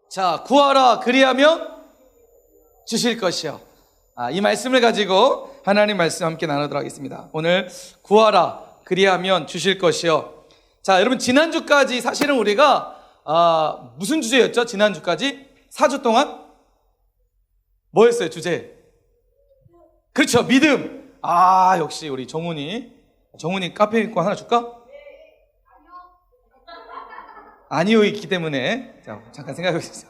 자, 구하라 그리하면 주실 것이요. 이 말씀을 가지고 하나님 말씀 함께 나누도록 하겠습니다. 오늘 구하라 그리하면 주실 것이요. 자, 여러분 지난주까지 사실은 우리가 무슨 주제였죠? 지난주까지 4주 동안 뭐였어요? 주제? 그렇죠, 믿음. 역시 우리 정훈이 카페 있고 하나 줄까? 아니요 있기 때문에 잠깐 생각해 보세요.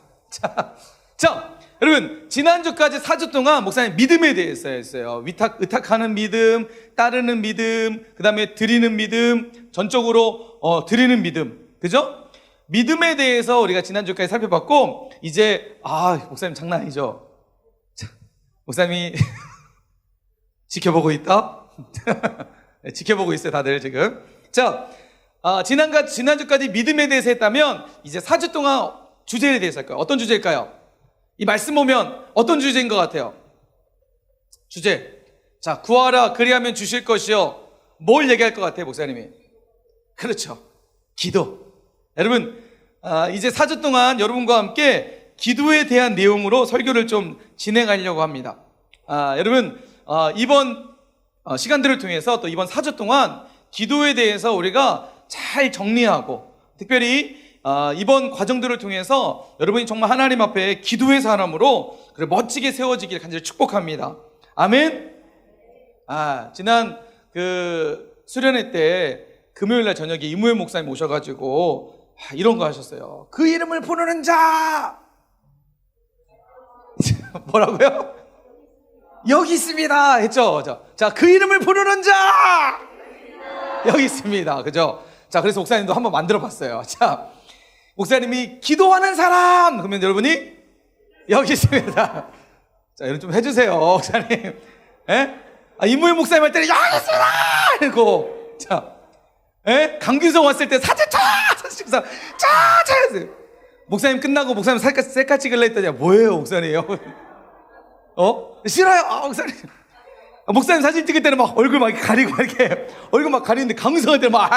자, 여러분 지난주까지 4주 동안 목사님 믿음에 대해서 했어요. 의탁하는 믿음, 따르는 믿음, 그 다음에 드리는 믿음, 전적으로 드리는 믿음, 그죠? 믿음에 대해서 우리가 지난주까지 살펴봤고, 이제 목사님 장난 아니죠? 목사님이 지켜보고 있다? 지켜보고 있어요 다들 지금. 자, 지난주까지 믿음에 대해서 했다면 이제 4주 동안 주제에 대해서 할 거예요. 어떤 주제일까요? 이 말씀 보면 어떤 주제인 것 같아요? 주제. 자, 구하라 그리하면 주실 것이요. 뭘 얘기할 것 같아요 목사님이? 그렇죠, 기도. 여러분 이제 4주 동안 여러분과 함께 기도에 대한 내용으로 설교를 좀 진행하려고 합니다. 여러분 이번 시간들을 통해서 또 이번 4주 동안 기도에 대해서 우리가 잘 정리하고, 특별히 이번 과정들을 통해서 여러분이 정말 하나님 앞에 기도의 사람으로 멋지게 세워지길 간절히 축복합니다. 아멘. 지난 수련회 때 금요일날 저녁에 이무현 목사님 오셔가지고 이런 거 하셨어요. 그 이름을 부르는 자 뭐라고요? 여기 있습니다 했죠. 자, 그 이름을 부르는 자 여기 있습니다, 그죠? 자, 그래서 목사님도 한번 만들어 봤어요. 자, 목사님이 기도하는 사람 그러면 여러분이 여기 있습니다. 자, 여러분 좀 해주세요 목사님. 이무현 목사님 할 때는 여기 있습니다 이러고, 자, 강균성 왔을 때 사진 찍자 목사님 끝나고 목사님 셀카 찍을래 했더니 뭐예요 목사님? 싫어요. 목사님 사진 찍을 때는 막 얼굴 막 가리고 이렇게 얼굴 막 가리는데 강균성할 때는 막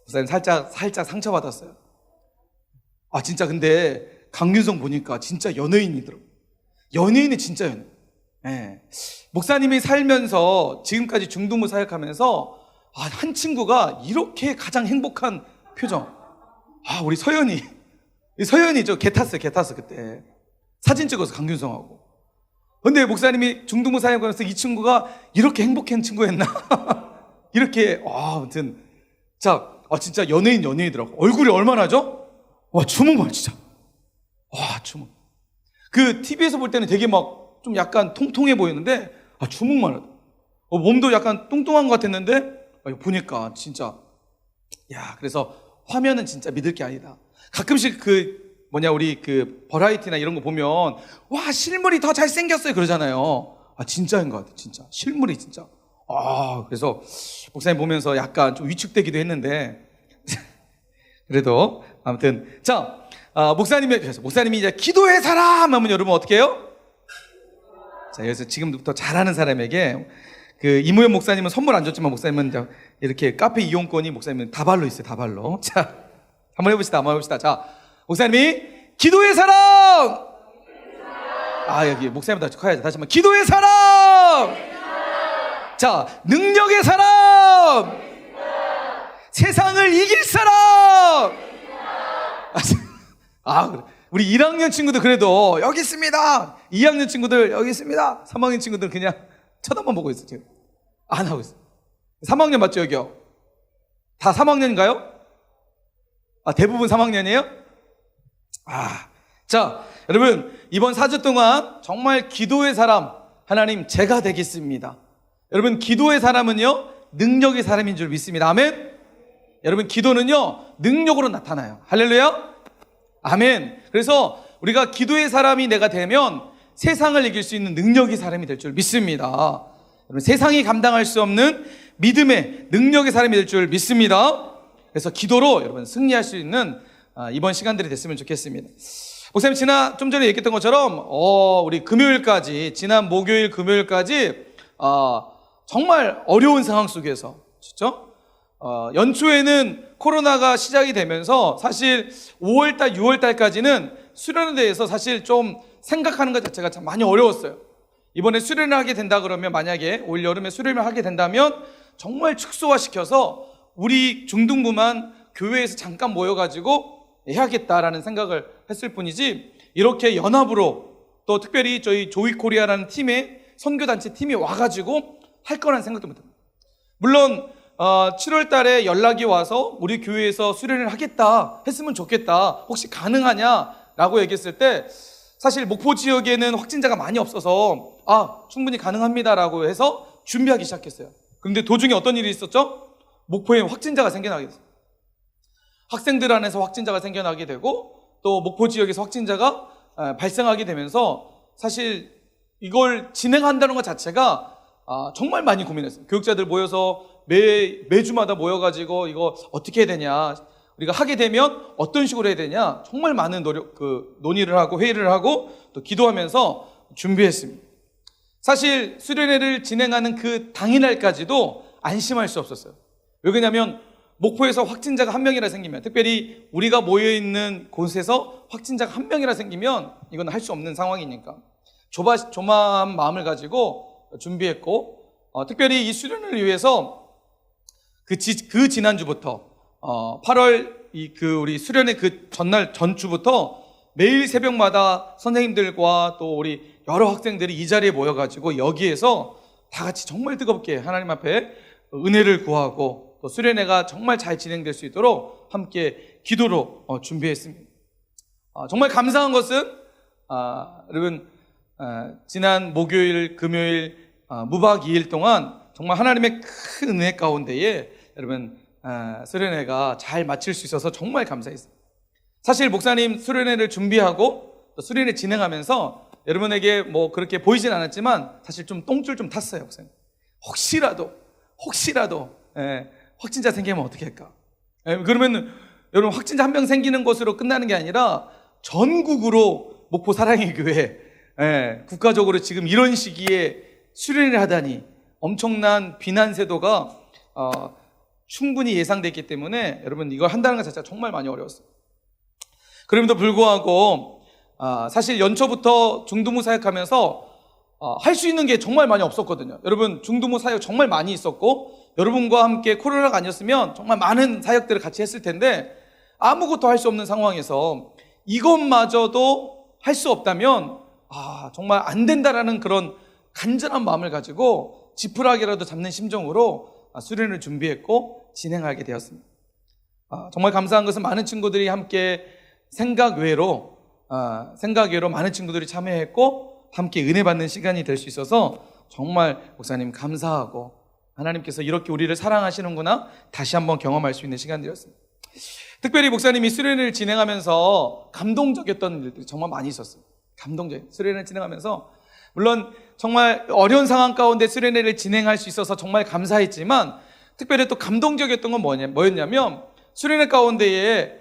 목사님 살짝 상처받았어요. 진짜 근데 강균성 보니까 진짜 연예인이더라고요. 연예인이 진짜 연예인. 목사님이 살면서 지금까지 중등부 사역하면서 한 친구가 이렇게 가장 행복한 표정. 우리 서연이 개 탔어요 그때 사진 찍어서 강균성하고. 근데 목사님이 중등부 사역하면서 이 친구가 이렇게 행복한 친구였나? 이렇게 아무튼 자, 진짜 연예인이더라고. 얼굴이 얼마나죠? 주먹만 진짜. 주먹. 그 TV에서 볼 때는 되게 막 좀 약간 통통해 보이는데 주먹만 하다. 몸도 약간 뚱뚱한 것 같았는데 보니까 진짜 그래서 화면은 진짜 믿을 게 아니다. 가끔씩 우리 버라이티나 이런 거 보면 실물이 더 잘생겼어요 그러잖아요. 진짜인 것 같아 진짜. 실물이 진짜. 그래서 목사님 보면서 약간 좀 위축되기도 했는데 그래도 아무튼 자, 목사님이 이제 기도의 사람 하면 여러분 어떻게 해요? 자, 그래서 지금부터 잘하는 사람에게 이무현 목사님은 선물 안 줬지만 목사님은 이렇게 카페 이용권이 목사님은 다발로 있어요. 다발로. 자, 한번 해봅시다. 자, 목사님이 기도의 사람. 여기 목사님보다 커야지. 다시 한번 기도의 사람. 자, 능력의 사람. 세상을 이길 사람. 그래. 우리 1학년 친구들 그래도 여기 있습니다. 2학년 친구들 여기 있습니다. 3학년 친구들 그냥 쳐다만 보고 있어 지금. 안 하고 있어. 3학년 맞죠 여기요? 다 3학년인가요? 대부분 3학년이에요? 자, 여러분 이번 4주 동안 정말 기도의 사람 하나님 제가 되겠습니다. 여러분 기도의 사람은요 능력의 사람인 줄 믿습니다. 아멘. 여러분 기도는요 능력으로 나타나요. 할렐루야. 아멘. 그래서 우리가 기도의 사람이 내가 되면 세상을 이길 수 있는 능력의 사람이 될 줄 믿습니다. 여러분 세상이 감당할 수 없는 믿음의 능력의 사람이 될 줄 믿습니다. 그래서 기도로 여러분 승리할 수 있는 이번 시간들이 됐으면 좋겠습니다. 목사님 좀 전에 얘기했던 것처럼 우리 지난 목요일 금요일까지 정말 어려운 상황 속에서 진짜 연초에는 코로나가 시작이 되면서 사실 5월달, 6월달까지는 수련에 대해서 사실 좀 생각하는 것 자체가 참 많이 어려웠어요. 이번에 수련을 하게 된다 그러면, 만약에 올 여름에 수련을 하게 된다면 정말 축소화시켜서 우리 중등부만 교회에서 잠깐 모여가지고 해야겠다라는 생각을 했을 뿐이지, 이렇게 연합으로 또 특별히 저희 조이코리아라는 팀의 선교단체 팀이 와가지고 할 거라는 생각도 못합니다. 물론 7월 달에 연락이 와서 우리 교회에서 수련을 하겠다 했으면 좋겠다, 혹시 가능하냐라고 얘기했을 때 사실 목포 지역에는 확진자가 많이 없어서 충분히 가능합니다라고 해서 준비하기 시작했어요. 그런데 도중에 어떤 일이 있었죠? 목포에 확진자가 생겨나게 됐어요. 학생들 안에서 확진자가 생겨나게 되고 또 목포 지역에서 확진자가 발생하게 되면서 사실 이걸 진행한다는 것 자체가 정말 많이 고민했어요. 교육자들 모여서 매주마다 모여가지고 이거 어떻게 해야 되냐, 우리가 하게 되면 어떤 식으로 해야 되냐, 정말 많은 논의를 하고 회의를 하고 또 기도하면서 준비했습니다. 사실 수련회를 진행하는 그 당일날까지도 안심할 수 없었어요. 왜 그러냐면 목포에서 확진자가 한 명이라 생기면, 특별히 우리가 모여있는 곳에서 확진자가 한 명이라 생기면 이건 할 수 없는 상황이니까 조마한 마음을 가지고 준비했고, 특별히 이 수련을 위해서 그 지난주부터 8월 우리 수련의 그 전주부터 매일 새벽마다 선생님들과 또 우리 여러 학생들이 이 자리에 모여가지고 여기에서 다 같이 정말 뜨겁게 하나님 앞에 은혜를 구하고 또 수련회가 정말 잘 진행될 수 있도록 함께 기도로 준비했습니다. 정말 감사한 것은 여러분, 지난 목요일, 금요일 무박 2일 동안 정말 하나님의 큰 은혜 가운데에 여러분 수련회가 잘 마칠 수 있어서 정말 감사했어요. 사실 목사님 수련회를 준비하고 또 수련회 진행하면서 여러분에게 뭐 그렇게 보이진 않았지만 사실 좀 똥줄 좀 탔어요. 목사님, 혹시라도 확진자 생기면 어떻게 할까? 그러면 여러분, 확진자 한 명 생기는 것으로 끝나는 게 아니라 전국으로 목포 사랑의 교회 국가적으로 지금 이런 시기에 수련회를 하다니 엄청난 비난세도가 충분히 예상됐기 때문에 여러분, 이걸 한다는 것 자체가 정말 많이 어려웠어요. 그럼에도 불구하고 사실 연초부터 중등부 사역하면서 할 수 있는 게 정말 많이 없었거든요. 여러분, 중등부 사역 정말 많이 있었고 여러분과 함께 코로나가 아니었으면 정말 많은 사역들을 같이 했을 텐데 아무것도 할 수 없는 상황에서 이것마저도 할 수 없다면 정말 안 된다라는 그런 간절한 마음을 가지고 지푸라기라도 잡는 심정으로 수련을 준비했고 진행하게 되었습니다. 정말 감사한 것은 많은 친구들이 함께 생각 외로 많은 친구들이 참여했고 함께 은혜 받는 시간이 될 수 있어서 정말 목사님 감사하고, 하나님께서 이렇게 우리를 사랑하시는구나 다시 한번 경험할 수 있는 시간이었습니다. 특별히 목사님이 수련회를 진행하면서 감동적이었던 일들이 정말 많이 있었어요. 수련회를 진행하면서 물론 정말 어려운 상황 가운데 수련회를 진행할 수 있어서 정말 감사했지만 특별히 또 감동적이었던 건 뭐였냐면 수련회 가운데에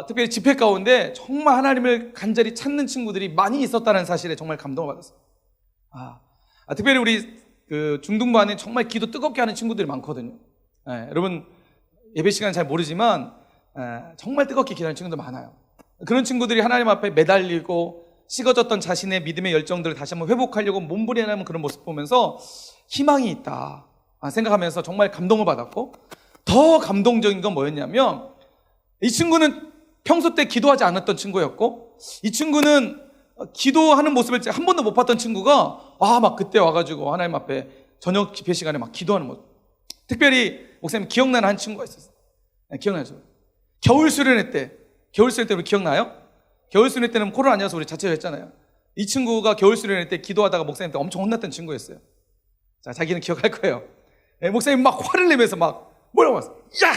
특별히 집회 가운데 정말 하나님을 간절히 찾는 친구들이 많이 있었다는 사실에 정말 감동을 받았어요. 특별히 우리 그 중등부 안에 정말 기도 뜨겁게 하는 친구들이 많거든요. 여러분 예배 시간은 잘 모르지만 정말 뜨겁게 기도하는 친구들 많아요. 그런 친구들이 하나님 앞에 매달리고 식어졌던 자신의 믿음의 열정들을 다시 한번 회복하려고 몸부림하는 그런 모습 보면서 희망이 있다 생각하면서 정말 감동을 받았고, 더 감동적인 건 뭐였냐면 이 친구는 평소 때 기도하지 않았던 친구였고, 이 친구는 기도하는 모습을 한 번도 못 봤던 친구가 막 그때 와가지고 하나님 앞에 저녁 집회 시간에 막 기도하는 모습. 특별히 목사님 기억나는 한 친구가 있었어요. 기억나죠? 겨울 수련회 때 우리 기억나요? 겨울 수련회 때는 코로나 아니어서 우리 자체로 했잖아요. 이 친구가 겨울 수련회 때 기도하다가 목사님한테 엄청 혼났던 친구였어요. 자, 자기는 기억할 거예요. 목사님 막 화를 내면서 막 뭐라고 했어요? 야!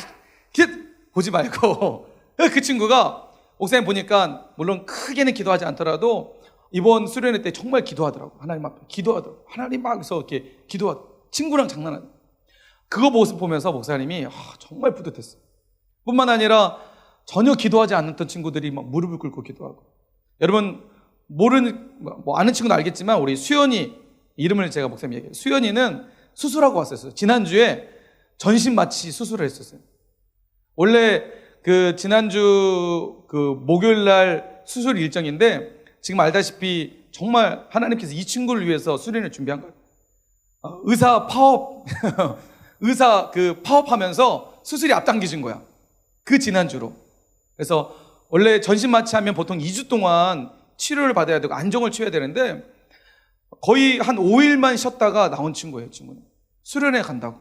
보지 말고. 그 친구가 목사님 보니까 물론 크게는 기도하지 않더라도 이번 수련회 때 정말 기도하더라고. 하나님 앞에 기도하더라고. 하나님 막 해서 이렇게 기도하더라고. 친구랑 장난하더라고. 그거 모습 보면서 목사님이 정말 뿌듯했어요. 뿐만 아니라 전혀 기도하지 않았던 친구들이 막 무릎을 꿇고 기도하고. 여러분 아는 친구는 알겠지만 우리 수연이, 이름을 제가 목사님 얘기해요. 수연이는 수술하고 왔었어요. 지난주에 전신 마취 수술을 했었어요. 원래 그 지난주 그 목요일 날 수술 일정인데 지금 알다시피 정말 하나님께서 이 친구를 위해서 수련을 준비한 거예요. 의사 파업 의사 그 파업하면서 수술이 앞당겨진 거야. 그 지난주로. 그래서 원래 전신 마취하면 보통 2주 동안 치료를 받아야 되고 안정을 취해야 되는데 거의 한 5일만 쉬었다가 나온 친구예요. 친구는 수련회 간다고.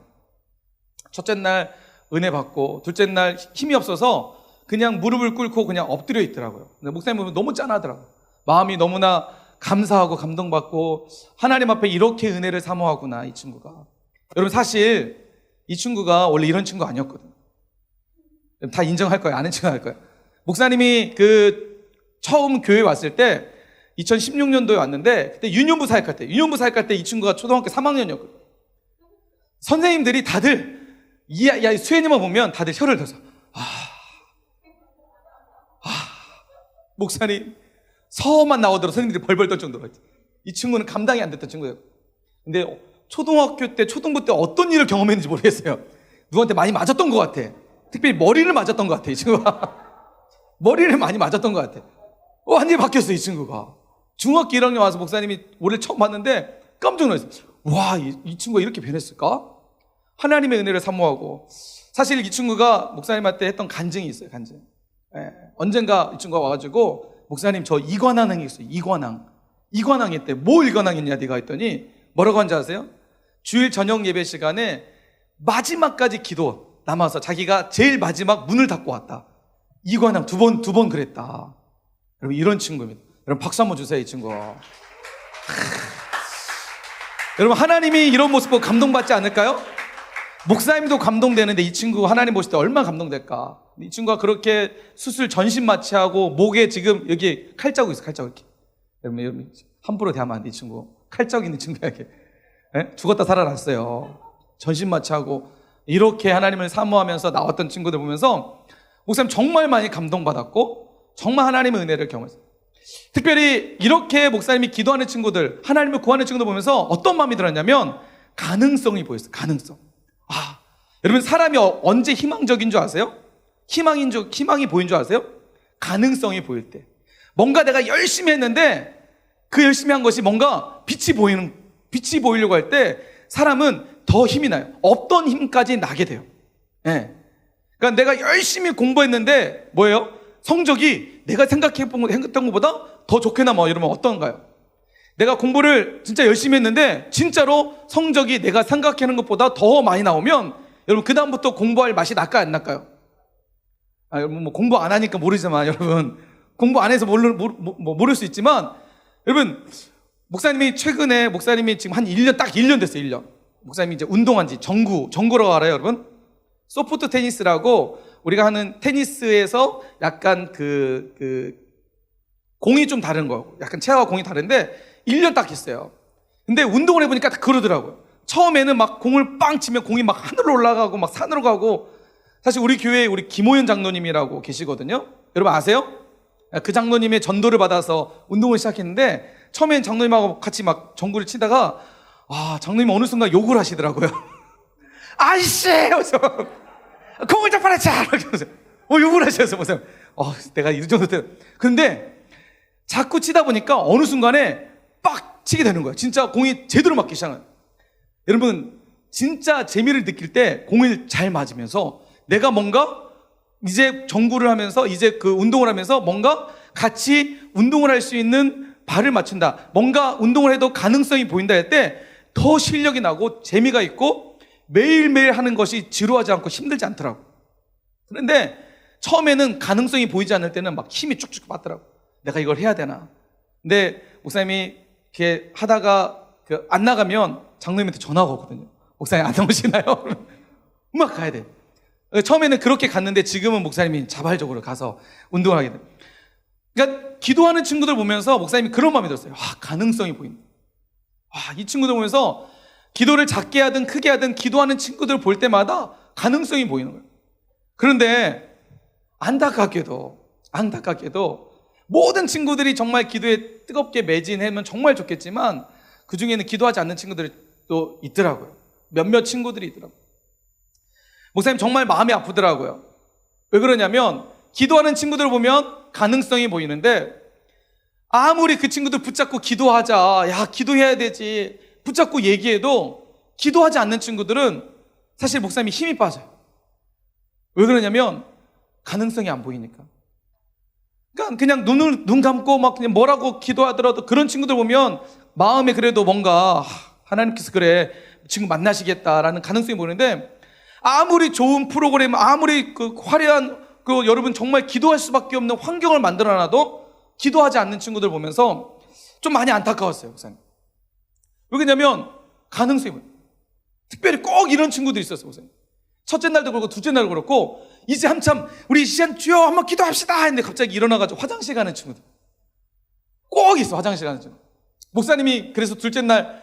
첫째 날 은혜 받고 둘째 날 힘이 없어서 그냥 무릎을 꿇고 그냥 엎드려 있더라고요. 근데 목사님 보면 너무 짠하더라고요. 마음이 너무나 감사하고 감동받고 하나님 앞에 이렇게 은혜를 사모하구나, 이 친구가. 여러분, 사실 이 친구가 원래 이런 친구 아니었거든요. 다 인정할 거예요. 안 인정할 거예요. 목사님이 그 처음 교회 왔을 때 2016년도에 왔는데 그때 유년부 사역할 때 이 친구가 초등학교 3학년이었거든요. 선생님들이 다들 야 수현이만 보면 다들 혀를 들어서 목사님 서만 나오더라도 선생님들이 벌벌 떨 정도로 이 친구는 감당이 안 됐던 친구예요. 근데 초등학교 때 초등부 때 어떤 일을 경험했는지 모르겠어요. 누구한테 많이 맞았던 것 같아. 특별히 머리를 맞았던 것 같아. 이 친구가 머리를 많이 맞았던 것 같아. 완전히 바뀌었어, 이 친구가. 중학교 1학년 와서 목사님이 올해 처음 봤는데 깜짝 놀랐어요. 와, 이 친구가 이렇게 변했을까? 하나님의 은혜를 사모하고. 사실 이 친구가 목사님한테 했던 간증이 있어요. 간증. 예. 언젠가 이 친구가 와가지고 목사님 저 이관왕이 있어요. 이관왕 했대. 뭐 이관왕했냐 네가 했더니 뭐라고 한지 아세요? 주일 저녁 예배 시간에 마지막까지 기도 남아서 자기가 제일 마지막 문을 닫고 왔다. 이관왕 두 번 그랬다. 여러분, 이런 친구입니다. 여러분, 박수 한번 주세요. 이 친구. 여러분, 하나님이 이런 모습 보고 감동받지 않을까요? 목사님도 감동되는데 이 친구 하나님 보실 때 얼마나 감동될까? 이 친구가 그렇게 수술 전신 마취하고 목에 지금 여기 칼자국 있어. 칼자국 이렇게. 여러분 함부로 대하면 안 돼. 이 친구 칼자국 있는 친구에게 죽었다 살아났어요. 전신 마취하고 이렇게 하나님을 사모하면서 나왔던 친구들 보면서 목사님 정말 많이 감동받았고 정말 하나님의 은혜를 경험했어요. 특별히 이렇게 목사님이 기도하는 친구들, 하나님을 구하는 친구들 보면서 어떤 마음이 들었냐면 가능성이 보였어요. 가능성. 여러분, 사람이 언제 희망적인 줄 아세요? 희망이 보인 줄 아세요? 가능성이 보일 때. 뭔가 내가 열심히 했는데 그 열심히 한 것이 뭔가 빛이 보이려고 할 때 사람은 더 힘이 나요. 없던 힘까지 나게 돼요. 예. 그러니까 내가 열심히 공부했는데 뭐예요? 성적이 내가 생각했던 것보다 더 좋게 나와. 이러면 어떤가요? 내가 공부를 진짜 열심히 했는데 진짜로 성적이 내가 생각하는 것보다 더 많이 나오면 여러분, 그 다음부터 공부할 맛이 날까요, 안 날까요? 여러분, 뭐 공부 안 하니까 모르지만, 여러분, 공부 안 해서 모를 수 있지만, 여러분, 목사님이 지금 한 1년, 딱 1년 됐어요, 1년. 목사님이 이제 운동한 지 정구라고 알아요, 여러분? 소프트 테니스라고 우리가 하는 테니스에서 약간 공이 좀 다른 거, 약간 체와 공이 다른데 1년 딱 했어요. 근데 운동을 해보니까 딱 그러더라고요. 처음에는 막 공을 빵 치면 공이 막 하늘로 올라가고 막 산으로 가고. 사실 우리 교회에 우리 김호연 장로님이라고 계시거든요. 여러분 아세요? 그 장로님의 전도를 받아서 운동을 시작했는데 처음엔 장로님하고 같이 막 전구를 치다가 장로님이 어느 순간 욕을 하시더라고요. 아이씨! 하면서 공을 잡아라! 자! 이렇게 욕을 하셔서 보세요. 내가 이 정도 때. 근데 자꾸 치다 보니까 어느 순간에 빡 치게 되는 거예요. 진짜 공이 제대로 맞기 시작해요. 여러분, 진짜 재미를 느낄 때 공을 잘 맞으면서 내가 뭔가 이제 전구를 하면서 이제 그 운동을 하면서 뭔가 같이 운동을 할 수 있는 발을 맞춘다. 뭔가 운동을 해도 가능성이 보인다 할 때 더 실력이 나고 재미가 있고 매일매일 하는 것이 지루하지 않고 힘들지 않더라고. 그런데 처음에는 가능성이 보이지 않을 때는 막 힘이 쭉쭉 빠더라고. 내가 이걸 해야 되나. 근데 목사님이 이렇게 하다가 안 나가면 장로님한테 전화가 오거든요. 목사님 안 나오시나요? 막 가야 돼. 처음에는 그렇게 갔는데 지금은 목사님이 자발적으로 가서 운동을 하게 돼. 그러니까 기도하는 친구들 보면서 목사님이 그런 마음이 들었어요. 가능성이 보인다. 이 친구들 보면서 기도를 작게 하든 크게 하든 기도하는 친구들 볼 때마다 가능성이 보이는 거예요. 그런데 안타깝게도 모든 친구들이 정말 기도에 뜨겁게 매진하면 정말 좋겠지만 그 중에는 기도하지 않는 친구들이 또 있더라고요. 몇몇 친구들이 있더라고요. 목사님 정말 마음이 아프더라고요. 왜 그러냐면 기도하는 친구들을 보면 가능성이 보이는데 아무리 그 친구들 붙잡고 기도하자, 야 기도해야 되지 붙잡고 얘기해도 기도하지 않는 친구들은 사실 목사님이 힘이 빠져요. 왜 그러냐면 가능성이 안 보이니까. 그러니까 그냥 눈 감고 막 그냥 뭐라고 기도하더라도 그런 친구들 보면 마음에 그래도 뭔가 하나님께서 그래 지금 만나시겠다라는 가능성이 보이는데, 아무리 좋은 프로그램, 아무리 그 화려한 그 여러분 정말 기도할 수밖에 없는 환경을 만들어놔도 기도하지 않는 친구들 보면서 좀 많이 안타까웠어요, 목사님. 왜 그러냐면 가능성이 보여요. 특별히 꼭 이런 친구들이 있었어요, 목사님. 첫째 날도 그렇고 둘째 날도 그렇고 이제 한참 우리 시간 주여 한번 기도합시다 했는데 갑자기 일어나가지고 화장실 가는 친구들 꼭 있어. 화장실 가는 친구. 목사님이 그래서 둘째 날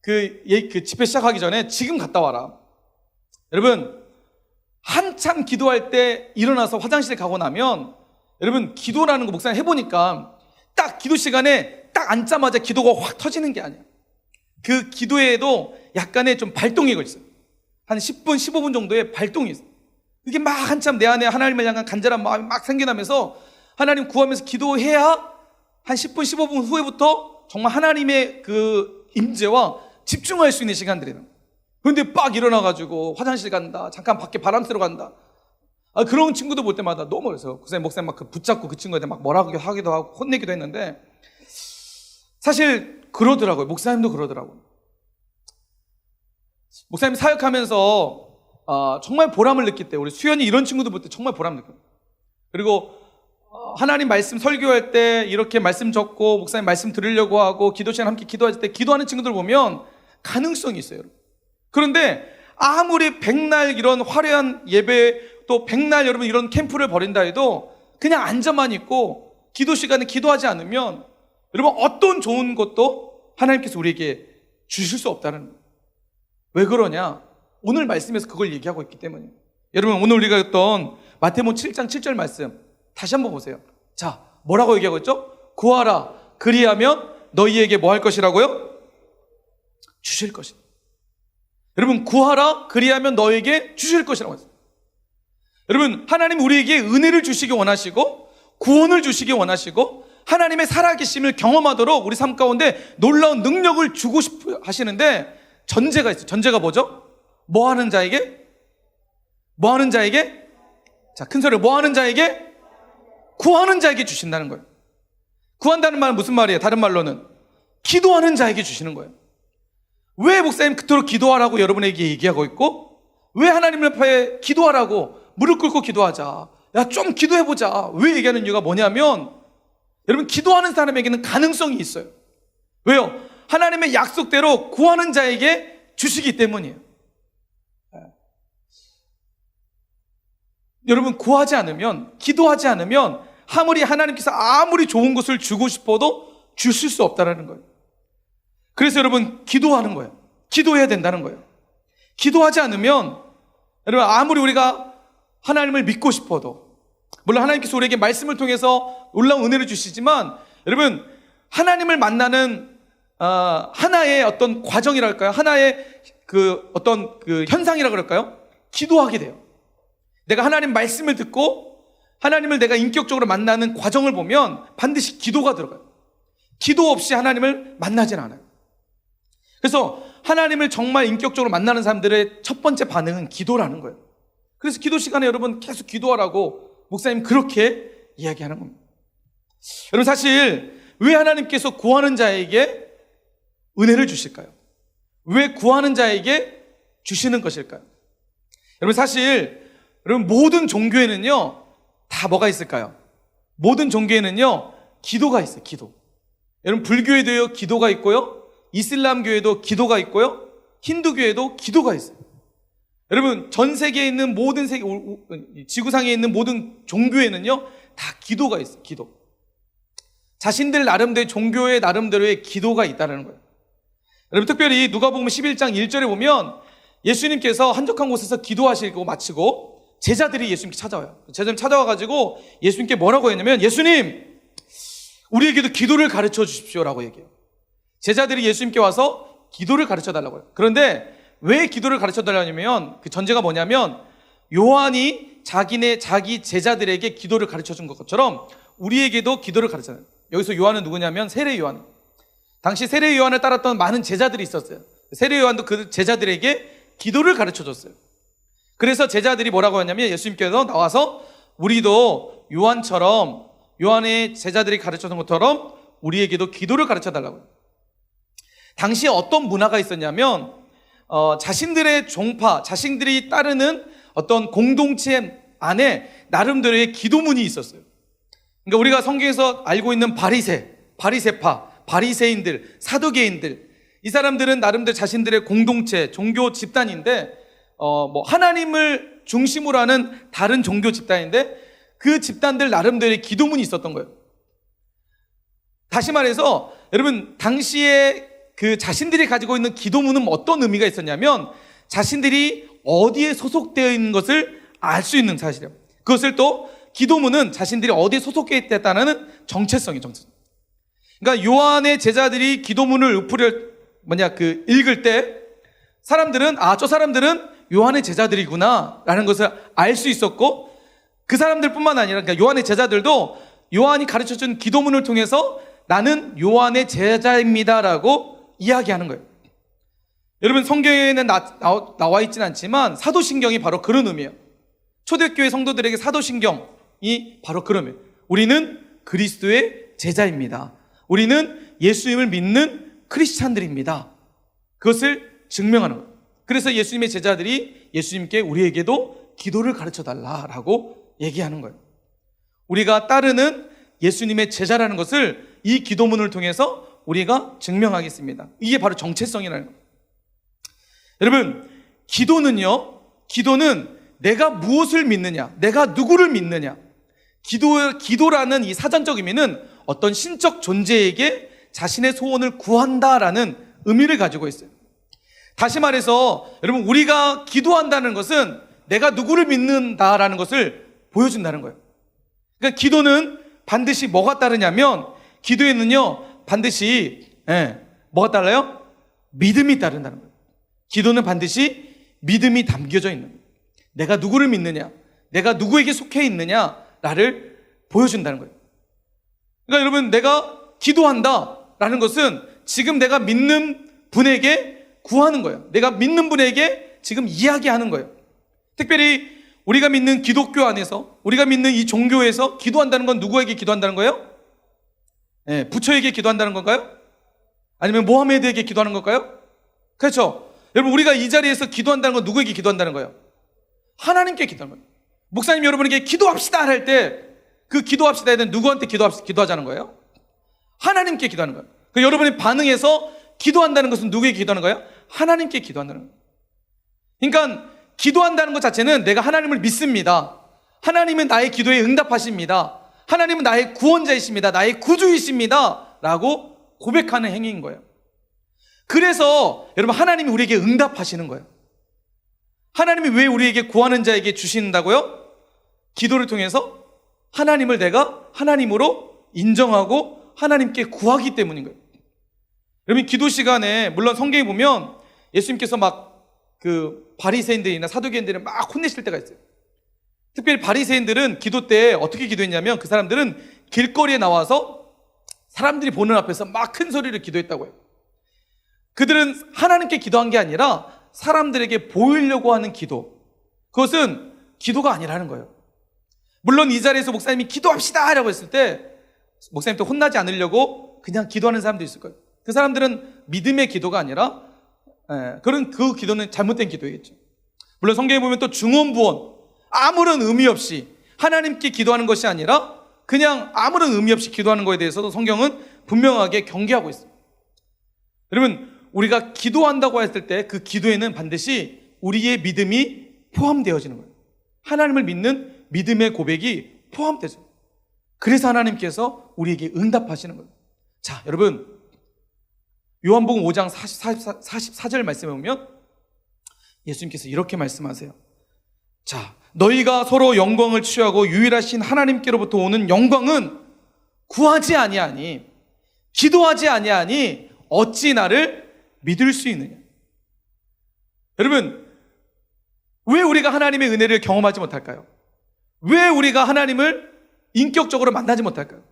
그 집회 시작하기 전에 지금 갔다 와라. 여러분 한참 기도할 때 일어나서 화장실 가고 나면 여러분 기도라는 거 목사님 해보니까 딱 기도 시간에 딱 앉자마자 기도가 확 터지는 게 아니야. 그 기도에도 약간의 좀 발동이 있어요. 한 10분, 15분 정도의 발동이 있어요. 그게 막 한참 내 안에 하나님을 향한 간절한 마음이 막 생겨나면서 하나님 구하면서 기도해야 한 10분, 15분 후에부터 정말 하나님의 그 임재와 집중할 수 있는 시간들이에요. 그런데 빡 일어나가지고 화장실 간다, 잠깐 밖에 바람 쐬러 간다. 그런 친구들 볼 때마다 너무 그래서 목사님 막 붙잡고 그 친구한테 막 뭐라고 하기도 하고 혼내기도 했는데, 사실 그러더라고요. 목사님도 그러더라고요. 목사님 사역하면서 정말 보람을 느낄 때, 우리 수연이 이런 친구들 볼 때 정말 보람 느껴요. 그리고 하나님 말씀 설교할 때 이렇게 말씀 적고 목사님 말씀 들으려고 하고 기도 시간 함께 기도할 때 기도하는 친구들 보면 가능성이 있어요. 그런데 아무리 백날 이런 화려한 예배, 또 백날 여러분 이런 캠프를 벌인다 해도 그냥 앉아만 있고 기도 시간에 기도하지 않으면 여러분 어떤 좋은 것도 하나님께서 우리에게 주실 수 없다는 거예요. 왜 그러냐? 오늘 말씀에서 그걸 얘기하고 있기 때문이에요. 여러분 오늘 우리가 했던 마태복음 7장 7절 말씀 다시 한번 보세요. 자, 뭐라고 얘기하고 있죠? 구하라 그리하면 너희에게 뭐 할 것이라고요? 주실 것이다. 여러분 구하라 그리하면 너에게 주실 것이라고 했어요. 여러분 하나님 우리에게 은혜를 주시기 원하시고 구원을 주시기 원하시고 하나님의 살아계심을 경험하도록 우리 삶 가운데 놀라운 능력을 주고 싶어 하시는데 전제가 있어요. 전제가 뭐죠? 뭐 하는 자에게? 뭐 하는 자에게? 자, 큰 소리로 뭐 하는 자에게? 구하는 자에게 주신다는 거예요. 구한다는 말은 무슨 말이에요? 다른 말로는 기도하는 자에게 주시는 거예요. 왜 목사님 그토록 기도하라고 여러분에게 얘기하고 있고, 왜 하나님 앞에 기도하라고 무릎 꿇고 기도하자, 야 좀 기도해보자 왜 얘기하는 이유가 뭐냐면, 여러분 기도하는 사람에게는 가능성이 있어요. 왜요? 하나님의 약속대로 구하는 자에게 주시기 때문이에요. 여러분 구하지 않으면, 기도하지 않으면 아무리 하나님께서 아무리 좋은 것을 주고 싶어도 주실 수 없다는 거예요. 그래서 여러분 기도하는 거예요. 기도해야 된다는 거예요. 기도하지 않으면 여러분 아무리 우리가 하나님을 믿고 싶어도, 물론 하나님께서 우리에게 말씀을 통해서 놀라운 은혜를 주시지만, 여러분 하나님을 만나는 하나의 어떤 과정이랄까요? 하나의 그 어떤 그 현상이라 그럴까요? 기도하게 돼요. 내가 하나님 말씀을 듣고 하나님을 내가 인격적으로 만나는 과정을 보면 반드시 기도가 들어가요. 기도 없이 하나님을 만나진 않아요. 그래서 하나님을 정말 인격적으로 만나는 사람들의 첫 번째 반응은 기도라는 거예요. 그래서 기도 시간에 여러분 계속 기도하라고 목사님 그렇게 이야기하는 겁니다. 여러분 사실 왜 하나님께서 구하는 자에게 은혜를 주실까요? 왜 구하는 자에게 주시는 것일까요? 여러분 사실 여러분 모든 종교에는요 다 뭐가 있을까요? 모든 종교에는요 기도가 있어요. 기도. 여러분 불교에도요 기도가 있고요, 이슬람교에도 기도가 있고요, 힌두교에도 기도가 있어요. 여러분 전 세계에 있는 모든 지구상에 있는 모든 종교에는요 다 기도가 있어요. 기도. 자신들 나름대로 종교의 나름대로의 기도가 있다는 거예요. 여러분 특별히 누가복음 11장 1절에 보면 예수님께서 한적한 곳에서 기도하시고 마치고 제자들이 예수님께 찾아와요. 제자들 찾아와가지고 예수님께 뭐라고 했냐면, 예수님 우리에게도 기도를 가르쳐 주십시오라고 얘기해요. 제자들이 예수님께 와서 기도를 가르쳐 달라고 해요. 그런데 왜 기도를 가르쳐 달라냐면 그 전제가 뭐냐면 요한이 자기 제자들에게 기도를 가르쳐 준 것처럼 우리에게도 기도를 가르쳐요. 여기서 요한은 누구냐면 세례 요한. 당시 세례 요한을 따랐던 많은 제자들이 있었어요. 세례 요한도 그 제자들에게 기도를 가르쳐 줬어요. 그래서 제자들이 뭐라고 했냐면 예수님께서 나와서 우리도 요한처럼, 요한의 제자들이 가르쳐 준 것처럼 우리에게도 기도를 가르쳐 달라고요. 당시에 어떤 문화가 있었냐면 자신들의 종파, 자신들이 따르는 어떤 공동체 안에 나름대로의 기도문이 있었어요. 그러니까 우리가 성경에서 알고 있는 바리새파, 바리새인들, 사두개인들, 이 사람들은 나름대로 자신들의 공동체, 종교 집단인데 하나님을 중심으로 하는 다른 종교 집단인데 그 집단들 나름대로의 기도문이 있었던 거예요. 다시 말해서 여러분, 당시에 그 자신들이 가지고 있는 기도문은 어떤 의미가 있었냐면 자신들이 어디에 소속되어 있는 것을 알 수 있는 사실이에요. 그것을 또 기도문은 자신들이 어디에 소속되어 있다는 정체성이에요. 그러니까 요한의 제자들이 기도문을 읽을 때 사람들은 저 사람들은 요한의 제자들이구나 라는 것을 알 수 있었고, 그 사람들뿐만 아니라 그러니까 요한의 제자들도 요한이 가르쳐준 기도문을 통해서 나는 요한의 제자입니다 라고 이야기하는 거예요. 여러분, 성경에는 나와 있지는 않지만 사도신경이 바로 그런 의미예요. 초대교회 성도들에게 사도신경이 바로 그런 의미예요. 우리는 그리스도의 제자입니다. 우리는 예수님을 믿는 크리스찬들입니다. 그것을 증명하는 거예요. 그래서 예수님의 제자들이 예수님께 우리에게도 기도를 가르쳐 달라라고 얘기하는 거예요. 우리가 따르는 예수님의 제자라는 것을 이 기도문을 통해서 우리가 증명하겠습니다. 이게 바로 정체성이라는 거예요. 여러분, 기도는 내가 무엇을 믿느냐, 내가 누구를 믿느냐. 기도라는 이 사전적 의미는 어떤 신적 존재에게 자신의 소원을 구한다라는 의미를 가지고 있어요. 다시 말해서 여러분, 우리가 기도한다는 것은 내가 누구를 믿는다라는 것을 보여준다는 거예요. 그러니까 기도는 반드시 뭐가 따르냐면, 기도에는요 반드시 뭐가 따라요? 믿음이 따른다는 거예요. 기도는 반드시 믿음이 담겨져 있는 거예요. 내가 누구를 믿느냐, 내가 누구에게 속해 있느냐를 보여준다는 거예요. 그러니까 여러분, 내가 기도한다라는 것은 지금 내가 믿는 분에게 구하는 거예요. 내가 믿는 분에게 지금 이야기하는 거예요. 특별히 우리가 믿는 기독교 안에서, 우리가 믿는 이 종교에서 기도한다는 건 누구에게 기도한다는 거예요? 부처에게 기도한다는 건가요? 아니면 모하메드에게 기도하는 걸까요? 그렇죠. 여러분, 우리가 이 자리에서 기도한다는 건 누구에게 기도한다는 거예요? 하나님께 기도하는 거예요. 목사님 여러분에게 기도합시다 할 때 그 기도합시다에는 누구한테 기도하자는 거예요? 하나님께 기도하는 거예요. 그 여러분이 반응해서 기도한다는 것은 누구에게 기도하는 거예요? 하나님께 기도한다는 거예요. 그러니까 기도한다는 것 자체는 내가 하나님을 믿습니다. 하나님은 나의 기도에 응답하십니다. 하나님은 나의 구원자이십니다. 나의 구주이십니다. 라고 고백하는 행위인 거예요. 그래서 여러분, 하나님이 우리에게 응답하시는 거예요. 하나님이 왜 우리에게 구하는 자에게 주신다고요? 기도를 통해서 하나님을 내가 하나님으로 인정하고 하나님께 구하기 때문인 거예요. 여러분, 기도 시간에 물론 성경에 보면 예수님께서 바리새인들이나 사두개인들을 막 혼내실 때가 있어요. 특별히 바리새인들은 기도 때 어떻게 기도했냐면, 그 사람들은 길거리에 나와서 사람들이 보는 앞에서 막 큰 소리를 기도했다고 해요. 그들은 하나님께 기도한 게 아니라 사람들에게 보이려고 하는 기도, 그것은 기도가 아니라는 거예요. 물론 이 자리에서 목사님이 기도합시다 하라고 했을 때 목사님도 혼나지 않으려고 그냥 기도하는 사람도 있을 거예요. 그 사람들은 믿음의 기도가 아니라 그 기도는 잘못된 기도겠죠. 물론 성경에 보면 또 중언부언, 아무런 의미 없이 하나님께 기도하는 것이 아니라 그냥 아무런 의미 없이 기도하는 것에 대해서도 성경은 분명하게 경계하고 있습니다. 여러분, 우리가 기도한다고 했을 때 그 기도에는 반드시 우리의 믿음이 포함되어지는 거예요. 하나님을 믿는 믿음의 고백이 포함되죠. 그래서 하나님께서 우리에게 응답하시는 거예요. 자, 여러분, 요한복음 5장 44절 말씀에 보면 예수님께서 이렇게 말씀하세요. 자, 너희가 서로 영광을 취하고 유일하신 하나님께로부터 오는 영광은 구하지 아니하니, 기도하지 아니하니 어찌 나를 믿을 수 있느냐. 여러분, 왜 우리가 하나님의 은혜를 경험하지 못할까요? 왜 우리가 하나님을 인격적으로 만나지 못할까요?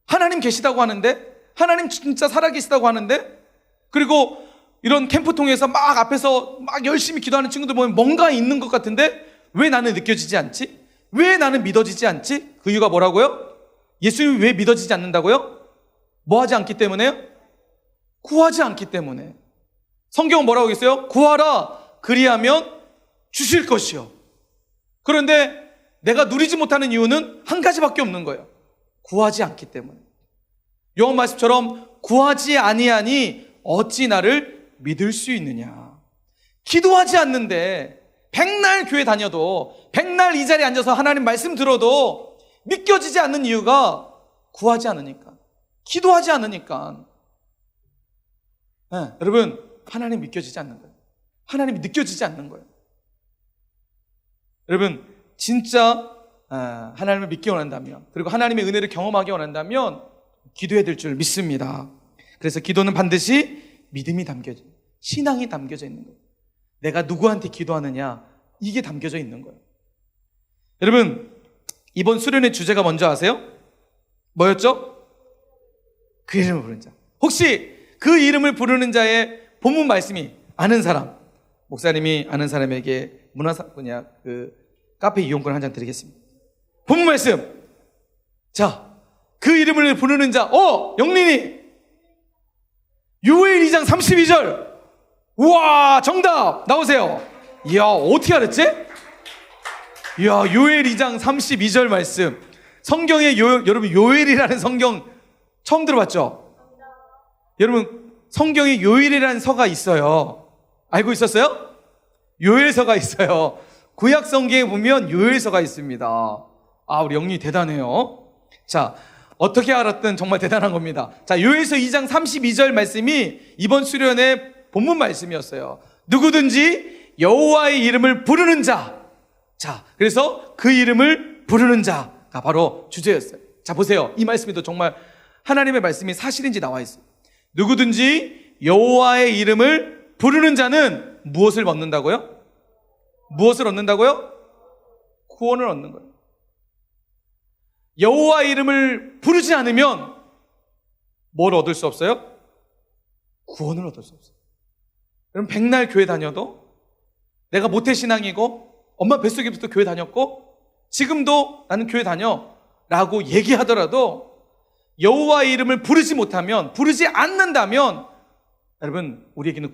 하나님 계시다고 하는데, 하나님 진짜 살아계시다고 하는데, 그리고 이런 캠프 통해서 막 앞에서 막 열심히 기도하는 친구들 보면 뭔가 있는 것 같은데 왜 나는 느껴지지 않지? 왜 나는 믿어지지 않지? 그 이유가 뭐라고요? 예수님이 왜 믿어지지 않는다고요? 뭐 하지 않기 때문에요? 구하지 않기 때문에. 성경은 뭐라고 했어요? 구하라 그리하면 주실 것이요. 그런데 내가 누리지 못하는 이유는 한 가지밖에 없는 거예요. 구하지 않기 때문에. 요한 말씀처럼 구하지 아니하니 어찌 나를 믿을 수 있느냐. 기도하지 않는데 백날 교회 다녀도, 백날 이 자리에 앉아서 하나님 말씀 들어도 믿겨지지 않는 이유가 구하지 않으니까, 기도하지 않으니까. 네, 여러분, 하나님 믿겨지지 않는 거예요. 하나님이 느껴지지 않는 거예요. 여러분, 진짜 하나님을 믿기 원한다면, 그리고 하나님의 은혜를 경험하기 원한다면 기도해야 될 줄 믿습니다. 그래서 기도는 반드시 믿음이 담겨져, 신앙이 담겨져 있는 거예요. 내가 누구한테 기도하느냐, 이게 담겨져 있는 거예요. 여러분, 이번 수련의 주제가 뭔지 아세요? 뭐였죠? 그 이름을 부르는 자. 혹시 그 이름을 부르는 자의 본문 말씀이 아는 사람, 목사님이 아는 사람에게 카페 이용권 한 장 드리겠습니다. 본문 말씀. 자, 그 이름을 부르는 자. 영린이. 요엘 2장 32절. 우와, 정답. 나오세요. 이야, 어떻게 알았지? 이야, 요엘 2장 32절 말씀. 성경에 여러분, 요엘이라는 성경 처음 들어봤죠? 여러분, 성경에 요엘이라는 서가 있어요. 알고 있었어요? 요엘서가 있어요. 구약 성경에 보면 요엘서가 있습니다. 우리 영리 대단해요. 자, 어떻게 알았든 정말 대단한 겁니다. 자, 요엘서 2장 32절 말씀이 이번 수련의 본문 말씀이었어요. 누구든지 여호와의 이름을 부르는 자. 자, 그래서 그 이름을 부르는 자가 바로 주제였어요. 자, 보세요. 이 말씀에도 정말 하나님의 말씀이 사실인지 나와 있어요. 누구든지 여호와의 이름을 부르는 자는 무엇을 얻는다고요? 무엇을 얻는다고요? 구원을 얻는 거예요. 여호와의 이름을 부르지 않으면 뭘 얻을 수 없어요? 구원을 얻을 수 없어요. 여러분, 백날 교회 다녀도, 내가 모태신앙이고 엄마 뱃속에부터 교회 다녔고 지금도 나는 교회 다녀 라고 얘기하더라도 여호와의 이름을 부르지 못하면, 부르지 않는다면 여러분, 우리에게는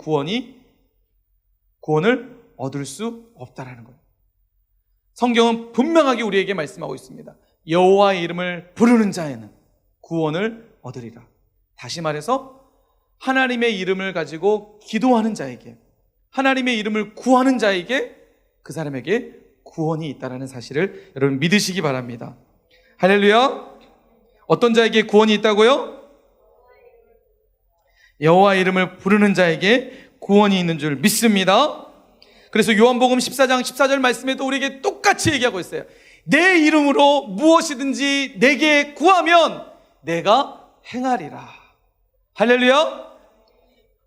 구원을 얻을 수 없다라는 거예요. 성경은 분명하게 우리에게 말씀하고 있습니다. 여호와의 이름을 부르는 자에는 구원을 얻으리라. 다시 말해서 하나님의 이름을 가지고 기도하는 자에게, 하나님의 이름을 구하는 자에게, 그 사람에게 구원이 있다는 사실을 여러분 믿으시기 바랍니다. 할렐루야. 어떤 자에게 구원이 있다고요? 여호와의 이름을 부르는 자에게 구원이 있는 줄 믿습니다. 그래서 요한복음 14장 14절 말씀에도 우리에게 똑같이 얘기하고 있어요. 내 이름으로 무엇이든지 내게 구하면 내가 행하리라. 할렐루야.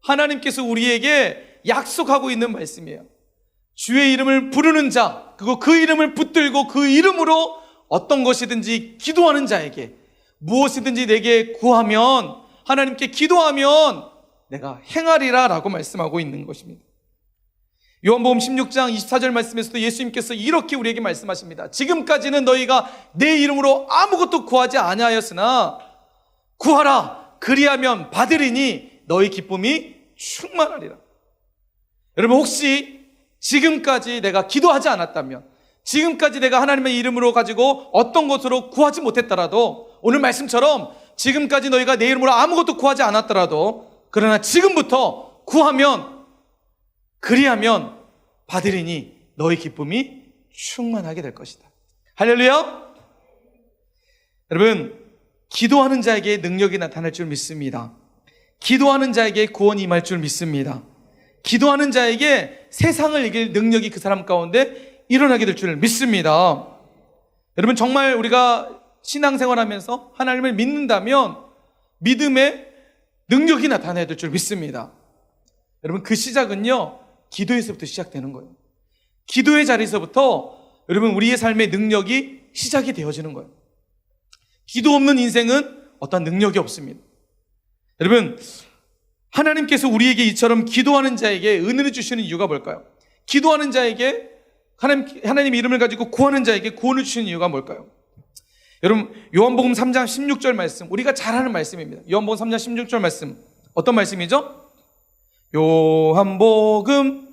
하나님께서 우리에게 약속하고 있는 말씀이에요. 주의 이름을 부르는 자, 그리고 그 이름을 붙들고 그 이름으로 어떤 것이든지 기도하는 자에게, 무엇이든지 내게 구하면, 하나님께 기도하면 내가 행하리라 라고 말씀하고 있는 것입니다. 요한복음 16장 24절 말씀에서도 예수님께서 이렇게 우리에게 말씀하십니다. 지금까지는 너희가 내 이름으로 아무것도 구하지 아니하였으나 구하라 그리하면 받으리니 너희 기쁨이 충만하리라. 여러분, 혹시 지금까지 내가 기도하지 않았다면, 지금까지 내가 하나님의 이름으로 가지고 어떤 것으로 구하지 못했더라도, 오늘 말씀처럼 지금까지 너희가 내 이름으로 아무것도 구하지 않았더라도, 그러나 지금부터 구하면, 그리하면 받으리니 너희 기쁨이 충만하게 될 것이다. 할렐루야. 여러분, 기도하는 자에게 능력이 나타날 줄 믿습니다. 기도하는 자에게 구원이 임할 줄 믿습니다. 기도하는 자에게 세상을 이길 능력이 그 사람 가운데 일어나게 될 줄 믿습니다. 여러분, 정말 우리가 신앙생활하면서 하나님을 믿는다면 믿음의 능력이 나타나야 될 줄 믿습니다. 여러분, 그 시작은요, 기도에서부터 시작되는 거예요. 기도의 자리에서부터 여러분 우리의 삶의 능력이 시작이 되어지는 거예요. 기도 없는 인생은 어떤 능력이 없습니다. 여러분, 하나님께서 우리에게 이처럼 기도하는 자에게 은혜를 주시는 이유가 뭘까요? 기도하는 자에게 하나님 이름을 가지고 구하는 자에게 구원을 주시는 이유가 뭘까요? 여러분, 요한복음 3장 16절 말씀, 우리가 잘 아는 말씀입니다. 요한복음 3장 16절 말씀, 어떤 말씀이죠? 요한복음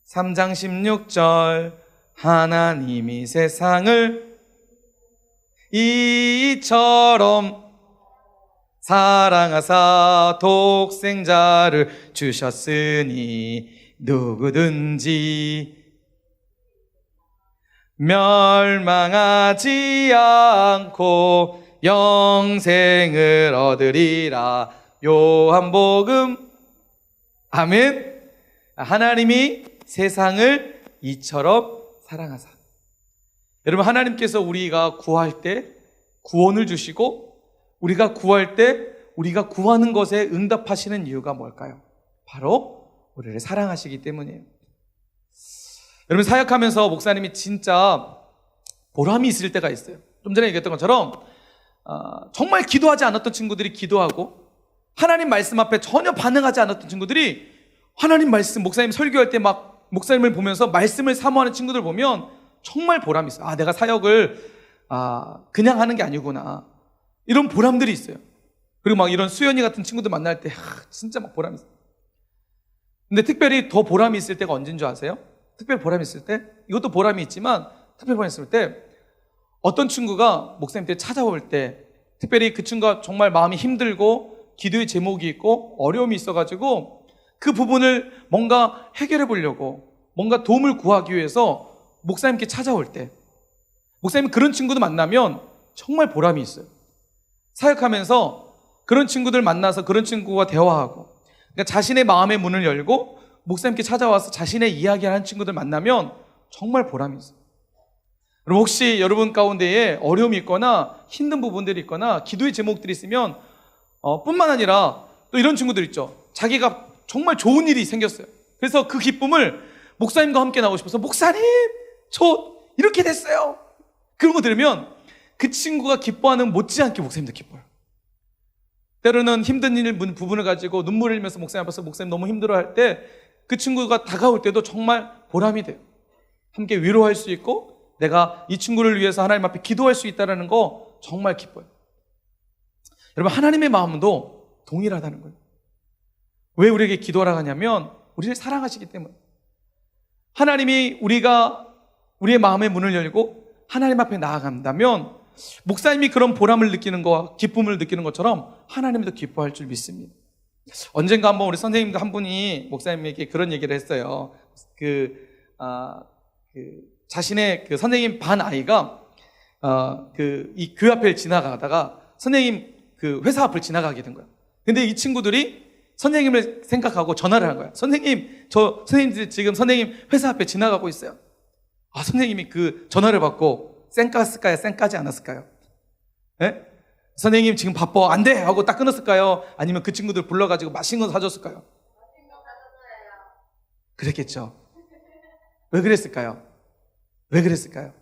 3장 16절, 하나님이 세상을 이처럼 사랑하사 독생자를 주셨으니 누구든지 멸망하지 않고 영생을 얻으리라. 요한복음. 아멘. 하나님이 세상을 이처럼 사랑하사. 여러분, 하나님께서 우리가 구할 때 구원을 주시고 우리가 구할 때 우리가 구하는 것에 응답하시는 이유가 뭘까요? 바로 우리를 사랑하시기 때문이에요. 여러분, 사역하면서 목사님이 진짜 보람이 있을 때가 있어요. 좀 전에 얘기했던 것처럼 정말 기도하지 않았던 친구들이 기도하고 하나님 말씀 앞에 전혀 반응하지 않았던 친구들이 하나님 말씀, 목사님 설교할 때 막 목사님을 보면서 말씀을 사모하는 친구들 보면 정말 보람이 있어요. 내가 사역을 그냥 하는 게 아니구나, 이런 보람들이 있어요. 그리고 막 이런 수연이 같은 친구들 만날 때 진짜 막 보람이 있어요. 근데 특별히 더 보람이 있을 때가 언제인 줄 아세요? 특별히 보람이 있을 때, 이것도 보람이 있지만 특별히 보람이 있을 때 어떤 친구가 목사님한테 찾아올 때, 특별히 그 친구가 정말 마음이 힘들고 기도의 제목이 있고 어려움이 있어가지고 그 부분을 뭔가 해결해 보려고 뭔가 도움을 구하기 위해서 목사님께 찾아올 때, 목사님 그런 친구도 만나면 정말 보람이 있어요. 사역하면서 그런 친구들 만나서 그런 친구와 대화하고, 그러니까 자신의 마음의 문을 열고 목사님께 찾아와서 자신의 이야기하는 친구들 만나면 정말 보람이 있어요. 그럼 혹시 여러분 가운데에 어려움이 있거나 힘든 부분들이 있거나 기도의 제목들이 있으면 뿐만 아니라 또 이런 친구들 있죠. 자기가 정말 좋은 일이 생겼어요. 그래서 그 기쁨을 목사님과 함께 나오고 싶어서, 목사님 저 이렇게 됐어요, 그런 거 들으면 그 친구가 기뻐하는 못지않게 목사님도 기뻐요. 때로는 힘든 일 부분을 가지고 눈물을 흘리면서 목사님 앞에서 목사님 너무 힘들어할 때 그 친구가 다가올 때도 정말 보람이 돼요. 함께 위로할 수 있고 내가 이 친구를 위해서 하나님 앞에 기도할 수 있다는 거 정말 기뻐요. 여러분, 하나님의 마음도 동일하다는 거예요. 왜 우리에게 기도하라고 하냐면 우리를 사랑하시기 때문에. 하나님이 우리의 마음의 문을 열고 하나님 앞에 나아간다면 목사님이 그런 보람을 느끼는 거와 기쁨을 느끼는 것처럼 하나님도 기뻐할 줄 믿습니다. 언젠가 한번 우리 선생님도 한 분이 목사님에게 그런 얘기를 했어요. 자신의 그 선생님 반 아이가 이 교회 앞을 지나가다가 선생님 그 회사 앞을 지나가게 된 거야. 근데 이 친구들이 선생님을 생각하고 전화를 한 거야. 선생님, 선생님들이 지금 선생님 회사 앞에 지나가고 있어요. 선생님이 그 전화를 받고 쌩깠을까요? 쌩까지 않았을까요? 네? 선생님 지금 바빠, 안 돼! 하고 딱 끊었을까요? 아니면 그 친구들 불러가지고 맛있는 거 사줬을까요? 그랬겠죠. 왜 그랬을까요? 왜 그랬을까요?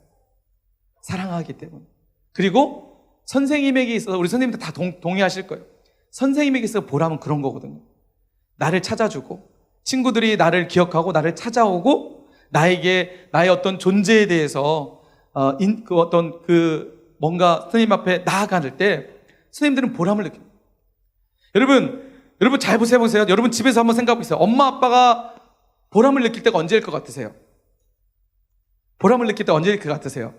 사랑하기 때문에. 그리고 선생님에게 있어서, 우리 선생님들 다 동의하실 거예요. 선생님에게 있어서 보람은 그런 거거든요. 나를 찾아주고 친구들이 나를 기억하고 나를 찾아오고 나의 어떤 존재에 대해서 뭔가 선생님 앞에 나아갈 때 선생님들은 보람을 느낍니다. 여러분 잘 보세요. 여러분 집에서 한번 생각해 보세요. 엄마 아빠가 보람을 느낄 때가 언제일 것 같으세요? 보람을 느낄 때 언제일 것 같으세요?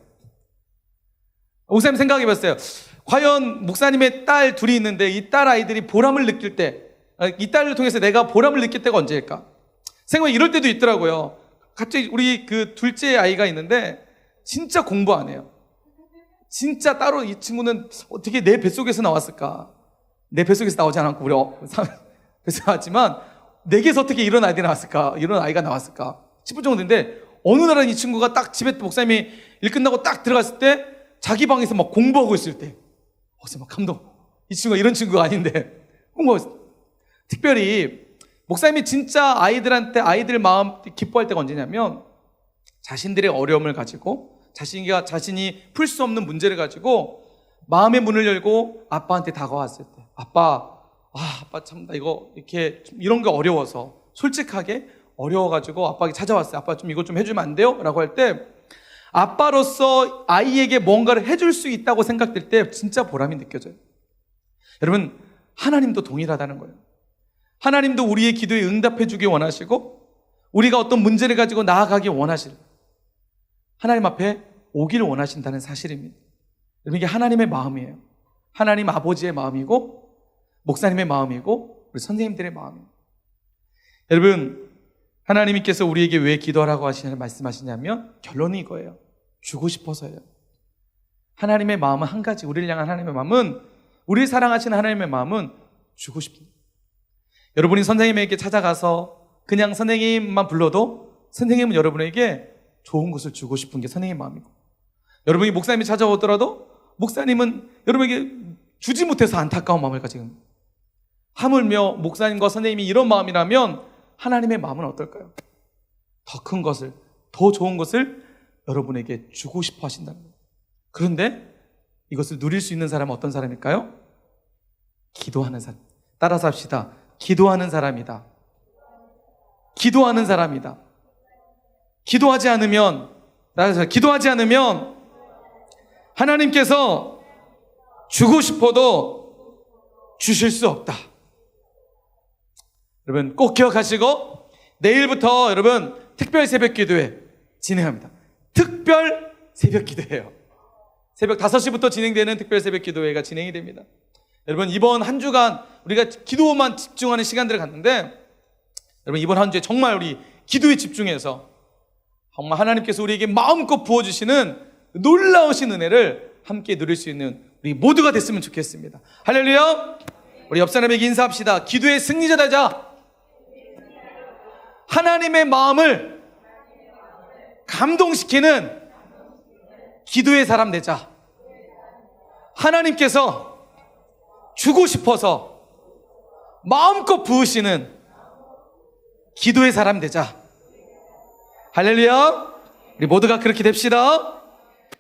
목사님 생각해 봤어요. 과연 목사님의 딸 둘이 있는데 이 딸 아이들이 보람을 느낄 때, 이 딸을 통해서 내가 보람을 느낄 때가 언제일까? 생각해, 이럴 때도 있더라고요. 갑자기 우리 그 둘째 아이가 있는데 진짜 공부 안 해요. 진짜 따로 이 친구는 어떻게 내 뱃속에서 나왔을까? 내 뱃속에서 나오지 않았고 우리 뱃속에서 나왔지만 내게서 어떻게 이런 아이들이 나왔을까? 이런 아이가 나왔을까? 싶을 정도인데 어느 날은 이 친구가 딱 집에 목사님이 일 끝나고 딱 들어갔을 때 자기 방에서 막 공부하고 있을 때 막 감동. 이 친구가 이런 친구가 아닌데 공부하고 있을 때. 특별히 목사님이 진짜 아이들 마음 기뻐할 때가 언제냐면 자신들의 어려움을 가지고 자신이 풀 수 없는 문제를 가지고 마음의 문을 열고 아빠한테 다가왔을 때, 아빠 참 나 이거 이렇게 이런 게 어려워서 솔직하게 어려워가지고 아빠에게 찾아왔어요. 아빠 좀 이거 좀 해주면 안 돼요? 라고 할 때 아빠로서 아이에게 뭔가를 해줄 수 있다고 생각될 때 진짜 보람이 느껴져요. 여러분, 하나님도 동일하다는 거예요. 하나님도 우리의 기도에 응답해 주기 원하시고 우리가 어떤 문제를 가지고 나아가기 원하시는, 하나님 앞에 오기를 원하신다는 사실입니다. 여러분, 이게 하나님의 마음이에요. 하나님 아버지의 마음이고 목사님의 마음이고 우리 선생님들의 마음이에요. 여러분, 하나님께서 우리에게 왜 기도하라고 말씀하시냐면 결론이 이거예요. 주고 싶어서예요. 하나님의 마음은 한 가지, 우리를 향한 하나님의 마음은, 우리를 사랑하시는 하나님의 마음은 주고 싶습니다. 여러분이 선생님에게 찾아가서 그냥 선생님만 불러도 선생님은 여러분에게 좋은 것을 주고 싶은 게 선생님의 마음이고, 여러분이 목사님이 찾아오더라도 목사님은 여러분에게 주지 못해서 안타까운 마음을 가지고 있습니다. 하물며 목사님과 선생님이 이런 마음이라면 하나님의 마음은 어떨까요? 더 큰 것을, 더 좋은 것을 여러분에게 주고 싶어 하신다는 거예요. 그런데 이것을 누릴 수 있는 사람은 어떤 사람일까요? 기도하는 사람. 따라서 합시다. 기도하는 사람이다. 기도하는 사람이다. 기도하지 않으면, 따라서 기도하지 않으면 하나님께서 주고 싶어도 주실 수 없다. 여러분 꼭 기억하시고, 내일부터 여러분 특별 새벽 기도회 진행합니다. 특별 새벽 기도회예요. 새벽 5시부터 진행되는 특별 새벽 기도회가 진행이 됩니다. 여러분, 이번 한 주간 우리가 기도만 집중하는 시간들을 갖는데, 여러분 이번 한 주에 정말 우리 기도에 집중해서 정말 하나님께서 우리에게 마음껏 부어주시는 놀라우신 은혜를 함께 누릴 수 있는 우리 모두가 됐으면 좋겠습니다. 할렐루야. 우리 옆 사람에게 인사합시다. 기도의 승리자 되자. 하나님의 마음을 감동시키는 기도의 사람 되자. 하나님께서 주고 싶어서 마음껏 부으시는 기도의 사람 되자. 할렐루야. 우리 모두가 그렇게 됩시다.